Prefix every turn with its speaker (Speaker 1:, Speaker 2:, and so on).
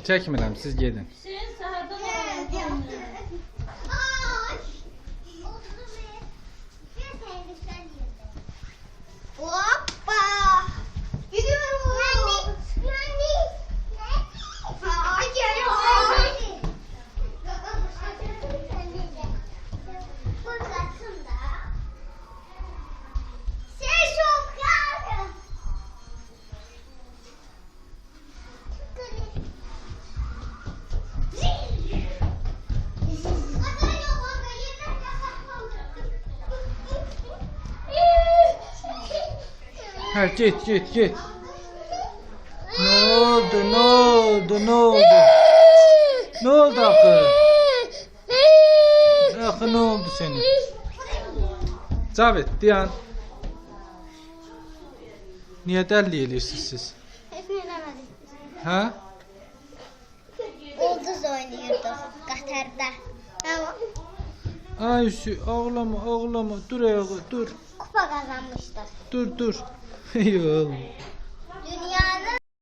Speaker 1: Çəkmirəm, siz gedin.
Speaker 2: Hüseyin səhərdən oynayır.
Speaker 3: Hoppa! Gidiyorum.
Speaker 1: Ha, git. Ne oldu? Ne oldu axı? Axı ne oldu senin? Cavit, dayan. Niyə dəlli eləyirsiniz siz?
Speaker 3: Heç nə eləmədik.
Speaker 1: Hə?
Speaker 3: Ulduz oynayırdıq Qatarda.
Speaker 1: Ay ağlama. Dur ayağa, dur.
Speaker 3: Kupa kazanmıştık.
Speaker 1: Dur. Yox.